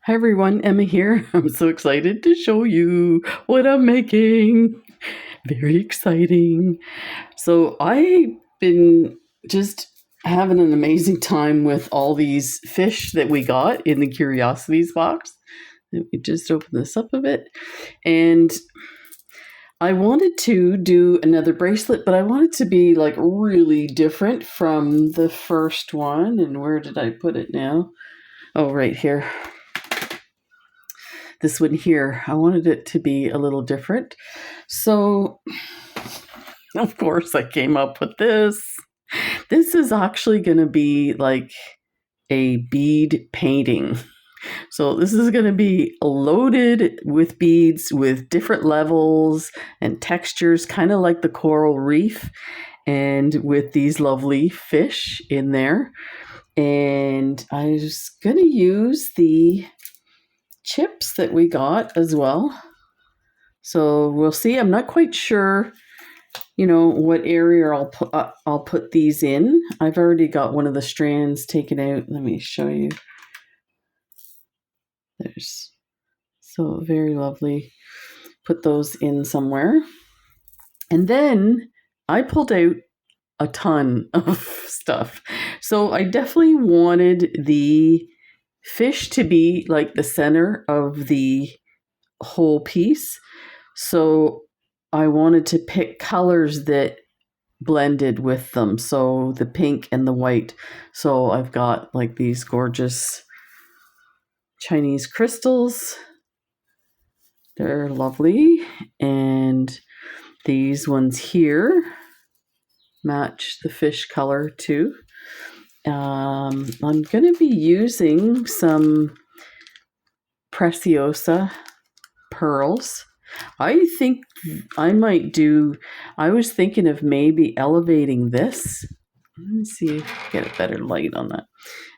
Hi everyone, Emma here. I'm so excited to show you what I'm making. Very exciting. So I've been just having an amazing time with all these fish that we got in the Curiosities box. Let me just open this up a bit. And I wanted to do another bracelet, but I wanted to be like really different from the first one. And where did I put it now? Oh, right here. This one here, I wanted it to be a little different. So, of course, I came up with this. This is actually going to be like a bead painting. So this is going to be loaded with beads with different levels and textures, kind of like the coral reef, and with these lovely fish in there. And I was going to use the chips that we got as well. So we'll see. I'm not quite sure, what area I'll put these in. I've already got one of the strands taken out. Let me show you. There's so very lovely. Put those in somewhere. And then I pulled out a ton of stuff. So I definitely wanted the fish to be like the center of the whole piece. So I wanted to pick colors that blended with them. So the pink and the white. So I've got like these gorgeous Chinese crystals. They're lovely. And these ones here match the fish color too. I'm going to be using some Preciosa pearls. I think I was thinking of maybe elevating this. Let me see if I get a better light on that.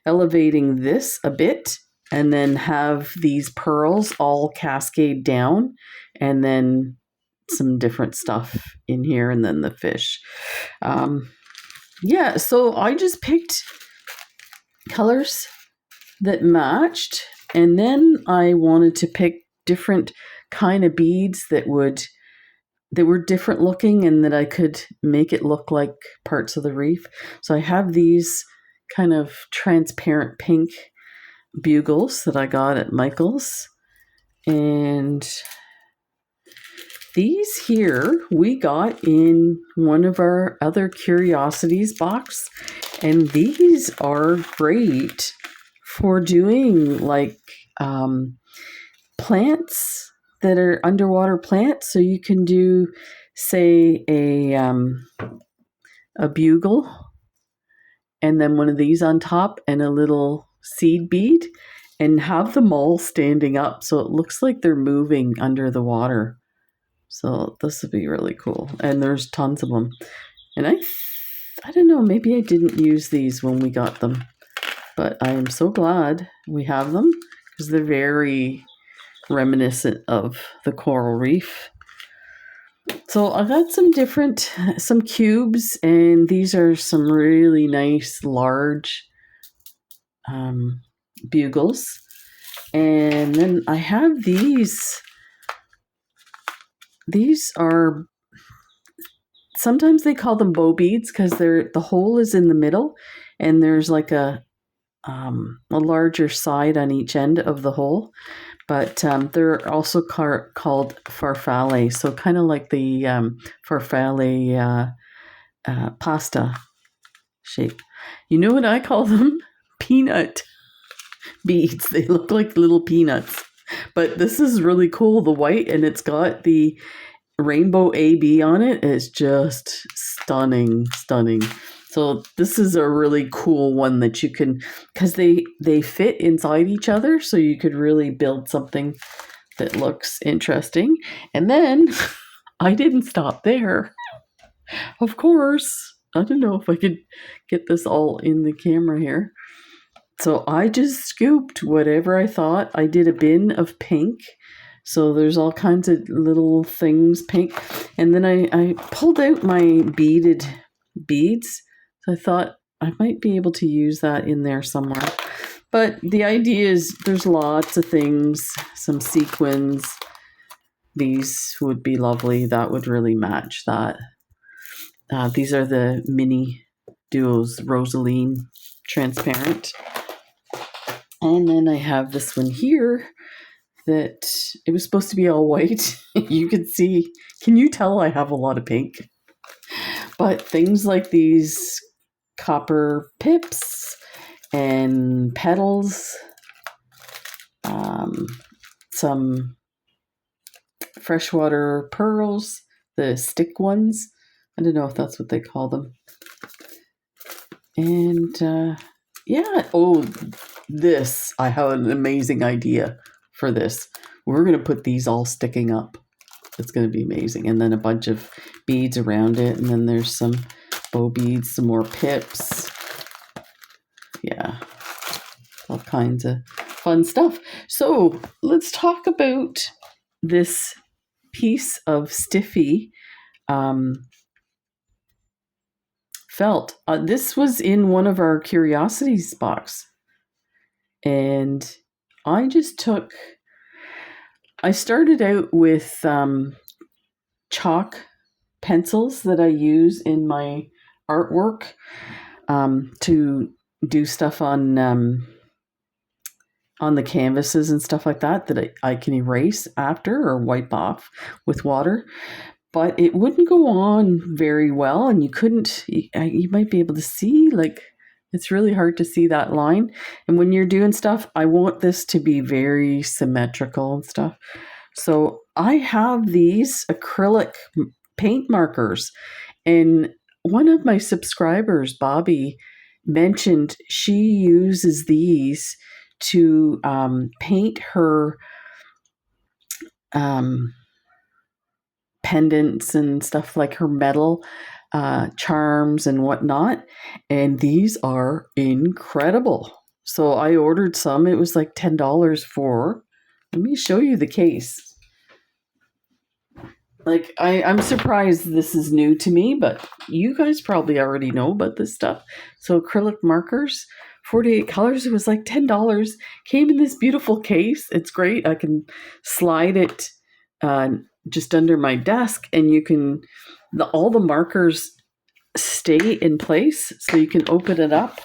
Elevating this a bit and then have these pearls all cascade down and then some different stuff in here and then the fish. So I just picked colors that matched, and then I wanted to pick different kind of beads that were different looking and that I could make it look like parts of the reef. So I have these kind of transparent pink bugles that I got at Michael's, and these here we got in one of our other Curiosities box, and these are great for doing like plants that are underwater plants. So you can do, say, a bugle and then one of these on top and a little seed bead and have them all standing up so it looks like they're moving under the water. So this would be really cool. And there's tons of them. And I don't know, maybe I didn't use these when we got them, but I am so glad we have them because they're very reminiscent of the coral reef. So I got some cubes, and these are some really nice large bugles. And then I have these are, sometimes they call them bow beads because the hole is in the middle and there's like a larger side on each end of the hole. But they're also called farfalle, so kind of like the farfalle pasta shape. You know what I call them? Peanut beads. They look like little peanuts. But this is really cool, the white, and it's got the rainbow AB on it. It's just stunning. So this is a really cool one that you can, because they fit inside each other, so you could really build something that looks interesting. And then I didn't stop there. Of course, I don't know if I could get this all in the camera here. So I just scooped whatever I thought. I did a bin of pink. So there's all kinds of little things pink. And then I pulled out my beaded beads. So I thought I might be able to use that in there somewhere. But the idea is there's lots of things, some sequins. These would be lovely. That would really match that. These are the mini duos, Rosaline transparent. And then I have this one here that it was supposed to be all white. You can see, can you tell I have a lot of pink? But things like these copper pips and petals, some freshwater pearls, the stick ones. I don't know if that's what they call them. And yeah, this, I have an amazing idea for this. We're going to put these all sticking up. It's going to be amazing. And then a bunch of beads around it. And then there's some bow beads, some more pips. Yeah, all kinds of fun stuff. So let's talk about this piece of Stiffy felt. This was in one of our Curiosities box. And I started out with chalk pencils that I use in my artwork to do stuff on the canvases and stuff like that I can erase after or wipe off with water. But it wouldn't go on very well, and you might be able to see, like, it's really hard to see that line. And when you're doing stuff, I want this to be very symmetrical and stuff. So I have these acrylic paint markers, and one of my subscribers, Bobby, mentioned she uses these to paint her pendants and stuff, like her metal charms and whatnot. And these are incredible. So I ordered some. It was like $10 for. Let me show you the case. Like, I'm surprised this is new to me, but you guys probably already know about this stuff. So acrylic markers, 48 colors. It was like $10. Came in this beautiful case. It's great. I can slide it just under my desk, and all the markers stay in place, so you can open it up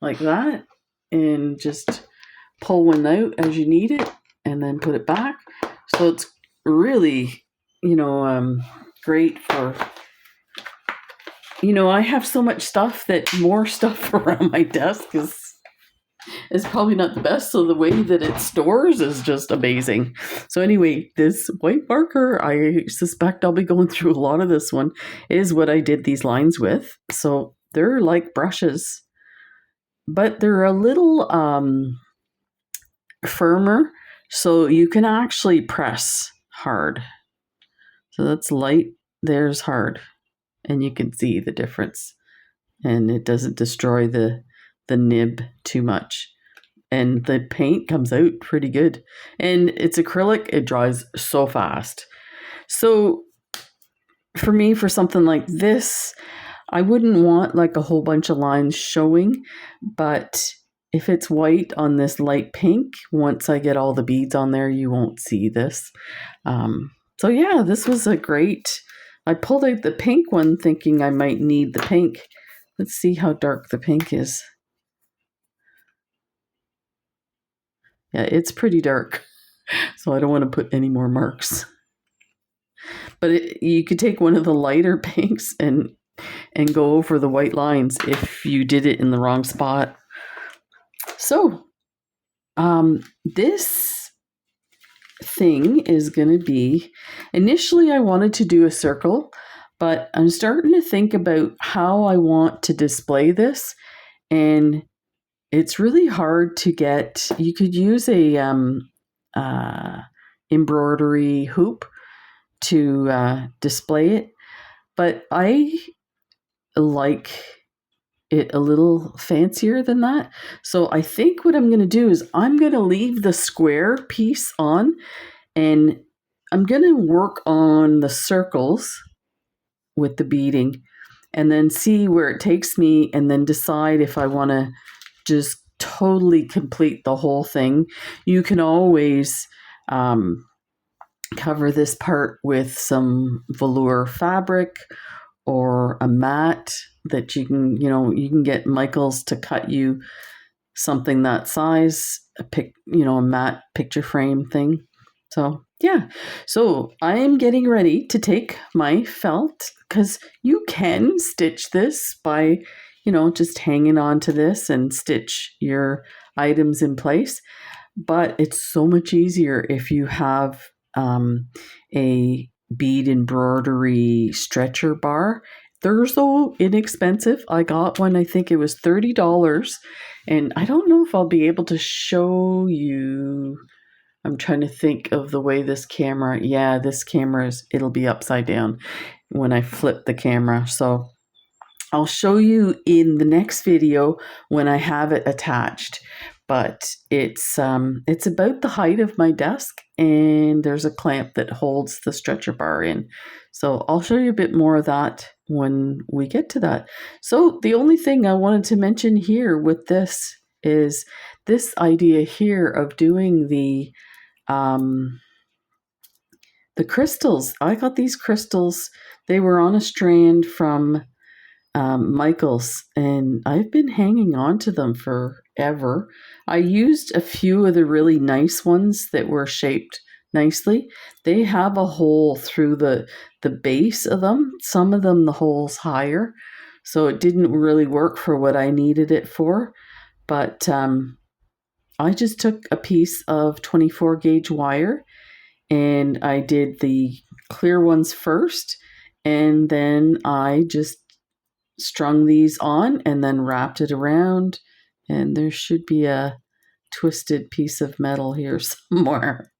like that and just pull one out as you need it and then put it back. So it's really, great for, I have so much stuff that more stuff around my desk is probably not the best. So the way that it stores is just amazing. So anyway, this white marker, I suspect I'll be going through a lot of this one, is what I did these lines with. So they're like brushes, but they're a little firmer, so you can actually press hard. So that's light, there's hard, and you can see the difference, and it doesn't destroy the nib too much, and the paint comes out pretty good. And it's acrylic, it dries so fast. So for me, for something like this, I wouldn't want like a whole bunch of lines showing, but if it's white on this light pink, once I get all the beads on there, you won't see this. So yeah, this was a great, I pulled out the pink one thinking I might need the pink. Let's see how dark the pink is. Yeah, it's pretty dark, so I don't want to put any more marks. But you could take one of the lighter pinks and go over the white lines if you did it in the wrong spot. So this thing is going to be, initially I wanted to do a circle, but I'm starting to think about how I want to display this, and it's really hard to get. You could use a embroidery hoop to display it, but I like it a little fancier than that. So I think what I'm going to do is I'm going to leave the square piece on, and I'm going to work on the circles with the beading, and then see where it takes me, and then decide if I want to just totally complete the whole thing. You can always cover this part with some velour fabric or a mat that you can get Michaels to cut you something that size, a matte picture frame thing. So yeah, so I am getting ready to take my felt, because you can stitch this by just hanging on to this and stitch your items in place, but it's so much easier if you have a bead embroidery stretcher bar. They're so inexpensive. I got one, I think it was $30, and I don't know if I'll be able to show you. I'm trying to think of the way this camera, it'll be upside down when I flip the camera. So I'll show you in the next video when I have it attached. But it's about the height of my desk, and there's a clamp that holds the stretcher bar in. So I'll show you a bit more of that when we get to that. So the only thing I wanted to mention here with this is this idea here of doing the crystals. I got these crystals. They were on a strand from Michaels, and I've been hanging on to them forever. I used a few of the really nice ones that were shaped nicely. They have a hole through the base of them. Some of them, the hole's higher, so it didn't really work for what I needed it for. But I just took a piece of 24 gauge wire, and I did the clear ones first, and then I just strung these on and then wrapped it around, and there should be a twisted piece of metal here somewhere.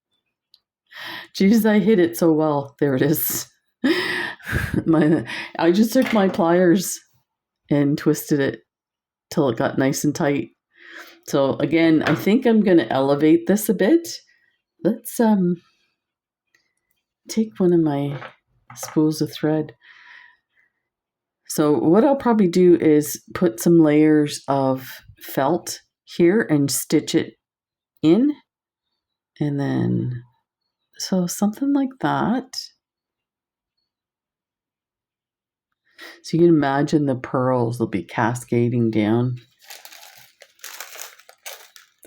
Geez, I hit it so well. There it is. I just took my pliers and twisted it till it got nice and tight. So again, I think I'm going to elevate this a bit. Let's take one of my spools of thread. So what I'll probably do is put some layers of felt here and stitch it in. And then, so something like that. So you can imagine the pearls will be cascading down.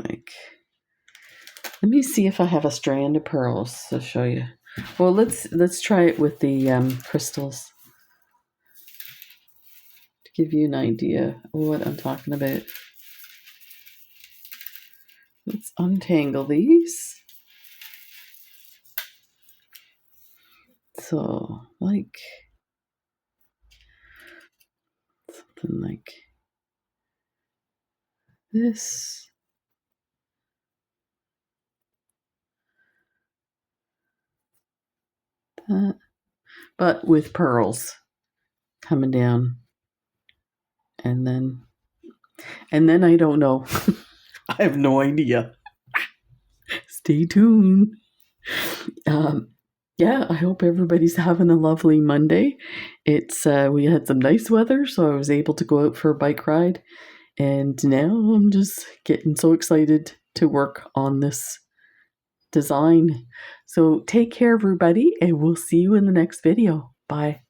Like, let me see if I have a strand of pearls to show you. Well, let's try it with the crystals, give you an idea of what I'm talking about. Let's untangle these. So, like something like this. That. But with pearls coming down. And then I don't know. I have no idea. Stay tuned. Yeah, I hope everybody's having a lovely Monday. It's we had some nice weather, so I was able to go out for a bike ride, and now I'm just getting so excited to work on this design. So take care, everybody, and we'll see you in the next video. Bye.